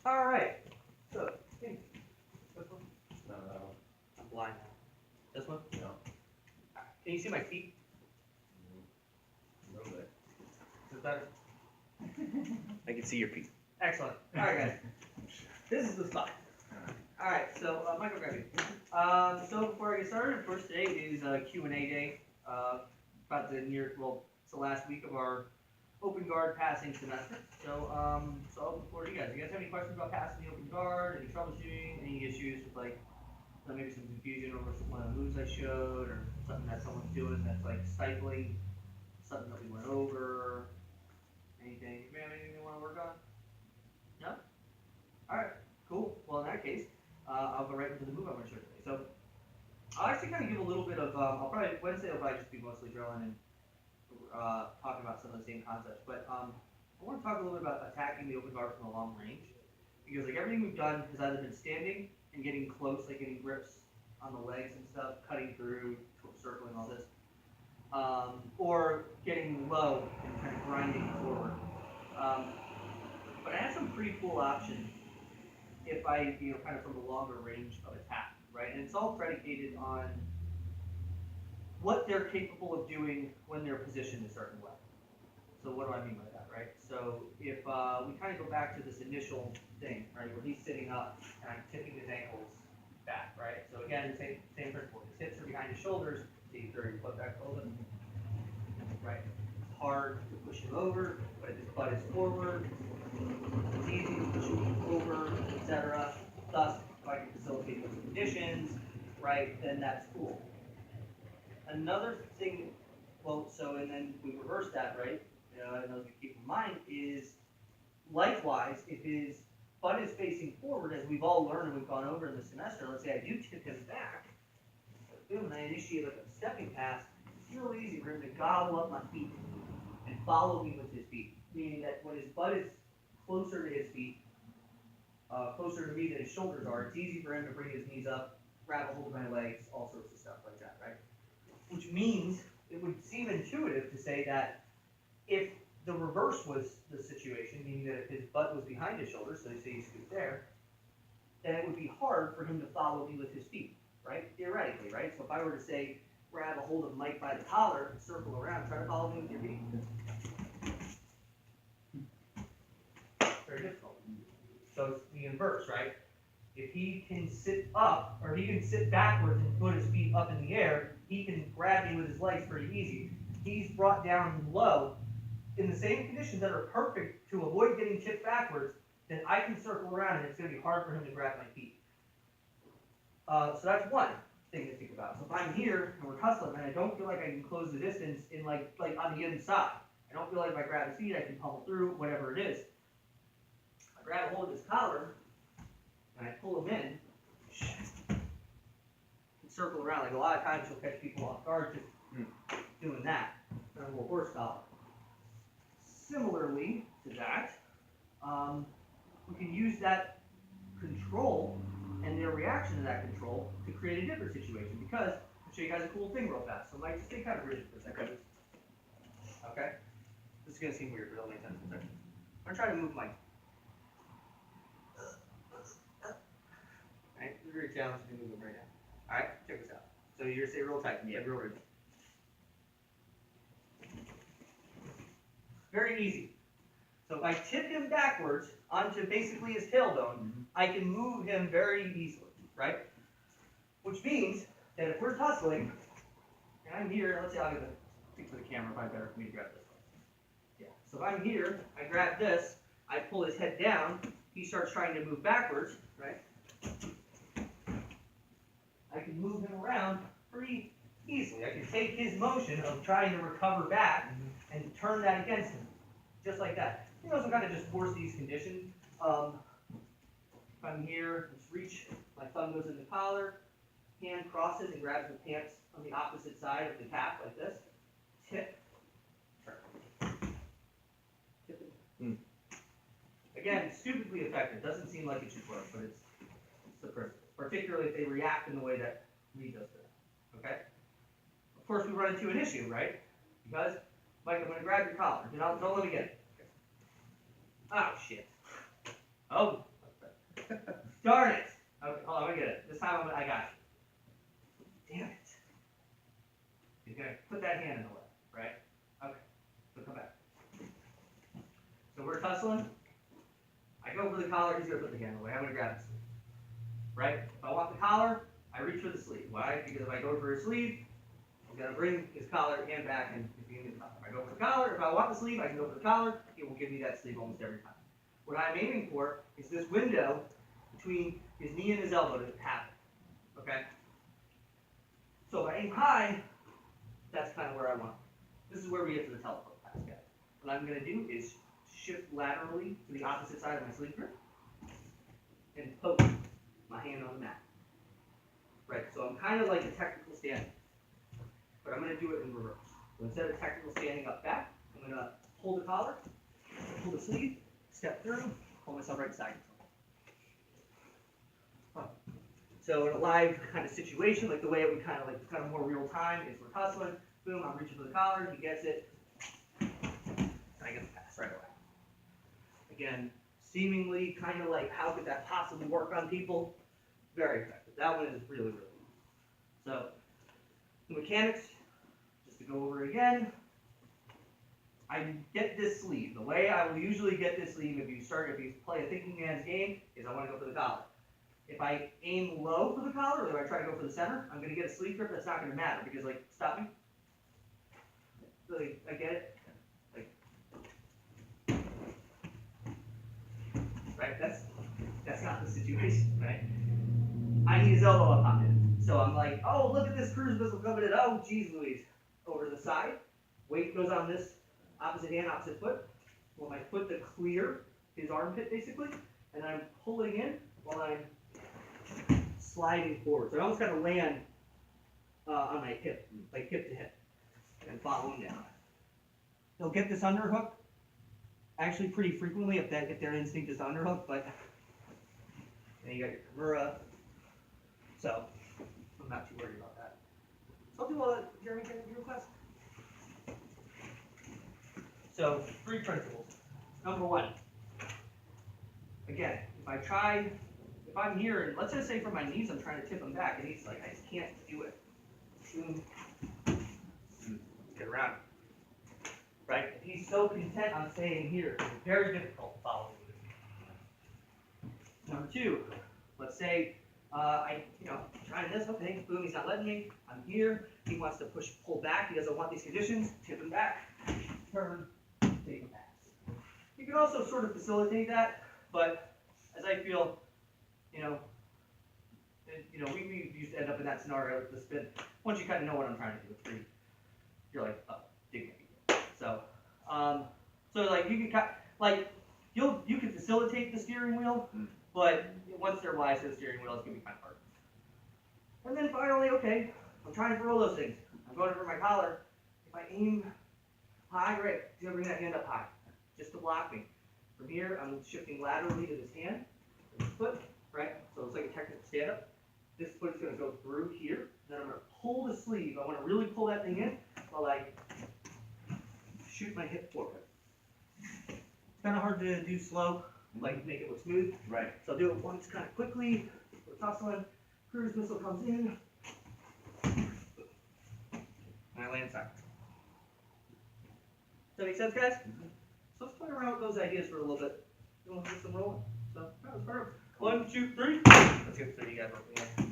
All right. So, hey, this one? No, that one. I'm blind now. This one? No. Can you see my feet? No way. Is it better? I can see your feet. Excellent. All right, guys. This is the spot. All right. So, Michael, grab you. So before I get started, of course, today is Q&A day. About the it's the last week of our open guard passing semester. So, so before you guys have any questions about passing the open guard, any troubleshooting, any issues with like maybe some confusion over one of the moves I showed, or something that someone's doing that's like stifling something that we went over, anything, you have anything you want to work on? No? Alright, cool. Well, in that case, I'll go right into the move I'm going to show today. So, I'll actually kind of give a little bit of, Wednesday will probably just be mostly drilling and talking about some of the same concepts, but I want to talk a little bit about attacking the open guard from a long range, because like everything we've done has either been standing and getting close, like getting grips on the legs and stuff, cutting through, circling all this, or getting low and kind of grinding forward. But I have some pretty cool options if I, kind of from a longer range of attack, right? And it's all predicated on what they're capable of doing when they're positioned a certain way. So what do I mean by that, right? So if we kind of go back to this initial thing, right, where he's sitting up and I'm tipping his ankles back, right? So again, same principle. His hips are behind his shoulders. So you throw your foot back a little bit, right? It's hard to push him over, but his butt is forward. It's easy to push him over, etc. Thus, if I can facilitate those conditions, right, then that's cool. Another thing, and then we reverse that, right? Another thing to keep in mind is, likewise, if his butt is facing forward, as we've all learned and we've gone over in the semester, let's say I do tip him back, boom, and I initiate like a stepping pass, it's real easy for him to gobble up my feet and follow me with his feet. Meaning that when his butt is closer to his feet, closer to me than his shoulders are, it's easy for him to bring his knees up, grab a hold of my legs, all sorts of stuff like that, right? Which means it would seem intuitive to say that if the reverse was the situation, meaning that if his butt was behind his shoulders, so say he scoots there, then it would be hard for him to follow me with his feet, right? Theoretically, right? So if I were to say, grab a hold of Mike by the collar and circle around, try to follow me with your feet. Very difficult. So it's the inverse, right? If he can sit up, or he can sit backwards and put his feet up in the air, he can grab me with his legs pretty easy. He's brought down low in the same conditions that are perfect to avoid getting tipped backwards, then I can circle around and it's going to be hard for him to grab my feet. So that's one thing to think about. So if I'm here and we're hustling and I don't feel like I can close the distance in like on the inside, I don't feel like if I grab his feet I can pummel through, whatever it is. I grab a hold of his collar and I pull him in and circle around. Like a lot of times you'll catch people off guard just doing that. A little horse collar. Similarly to that, we can use that control and their reaction to that control to create a different situation. Because I'll show you guys a cool thing real fast. So Mike, just stay kind of rigid for a second. Okay? This is gonna seem weird, but it'll make sense in a second. I'm gonna try to move my. Alright, this is very challenging to move him right now. Alright, check this out. So you're gonna stay real tight, yeah, real rigid. Very easy. So if I tip him backwards onto basically his tailbone, I can move him very easily, right? Which means that if we're tussling, and I'm here, let's say I'll speak to the camera, probably better for me to grab this one. Yeah. So if I'm here, I grab this, I pull his head down, he starts trying to move backwards, right? I can move him around pretty easily. I can take his motion of trying to recover back and turn that against him, just like that. You can also kind of just force these conditions. If I'm here, let's reach, my thumb goes in the collar, hand crosses and grabs the pants on the opposite side of the calf like this. Tip, turn. Tip it. Again, stupidly effective. Doesn't seem like it should work, but it's the principle. Particularly if they react in the way that Lee does to them. Okay? Of course, we run into an issue, right? Because, Mike, I'm going to grab your collar. Don't let me get it. Oh, shit. Oh, Darn it. Okay, hold on, let me get it. This time I got you. Damn it. You're gonna put that hand in the way, right? Okay, so come back. So we're tussling. I go for the collar, he's gonna put the hand in the way. I'm gonna grab the sleeve. Right? If I want the collar, I reach for the sleeve. Why? Because if I go for his sleeve, I'm gonna bring his collar hand back and give me the collar. If I go for the collar, if I want the sleeve, I can go for the collar. It will give me that sleeve almost every time. What I'm aiming for is this window between his knee and his elbow to happen. Okay? So if I aim high, that's kind of where I want. This is where we get to the teleport pass, guys. What I'm gonna do is shift laterally to the opposite side of my sleeve grip and poke my hand on the mat. Right, so I'm kind of like a technical standing, but I'm going to do it in reverse. So instead of technical standing up back, I'm going to hold the collar, pull the sleeve, step through, pull myself right beside myself. So in a live kind of situation, like the way it would kind of like, it's kind of more real time, is we're tussling, boom, I'm reaching for the collar, he gets it, and I get the pass right away. Again, seemingly kind of like, how could that possibly work on people? Very effective. That one is really, really easy. So, the mechanics, just to go over again, I get this sleeve. The way I will usually get this sleeve if you play a thinking man's game, is I want to go for the collar. If I aim low for the collar, or if I try to go for the center, I'm going to get a sleeve grip that's not going to matter, because, like, stop me. Really, I get it. Right? That's not the situation, right? I need his elbow up on it. So I'm like, oh, look at this cruise missile coming in. Oh, geez Louise. Over to the side. Weight goes on this opposite hand, opposite foot. Want my foot to clear his armpit, basically. And I'm pulling in while I'm sliding forward. So I almost got to land on my hip, like hip to hip. And follow him down. They'll get this underhook actually pretty frequently if their instinct is to underhook, but then you got your Kimura. So I'm not too worried about that. So I'll do all that. Jeremy, can you request? So 3 principles. Number 1. Again, if I'm here, and let's just say for my knees, I'm trying to tip him back, and he's like, I just can't do it. Get around. Right? If he's so content on staying here, it's very difficult to follow me. Number 2, let's say trying this, okay, boom, he's not letting me. I'm here. He wants to pull back. He doesn't want these conditions. Tip him back. Turn. Take a pass. You can also sort of facilitate that, but as I feel, we used to end up in that scenario with the spin. Once you kind of know what I'm trying to do, you're like, oh, dignity. So like you can you can facilitate the steering wheel, but once they're wise to the steering wheel, it's gonna be kind of hard. And then finally, okay, I'm trying to throw those things. I'm going for my collar. If I aim high, right, do I bring that hand up high, just to block me. From here, I'm shifting laterally to this hand, this foot, right? So it's like a technical stand up. This foot's gonna go through here. Then I'm gonna pull the sleeve. I want to really pull that thing in while I shoot my hip forward. It's kind of hard to do slow, like make it look smooth. Right. So I'll do it once kind of quickly. We're tussling. Cruise missile comes in. And I land side. Does that make sense, guys? Mm-hmm. So let's play around with those ideas for a little bit. You want to get some rolling? So, that was perfect. 1, 2, 3. Let's get 3 guys rolling.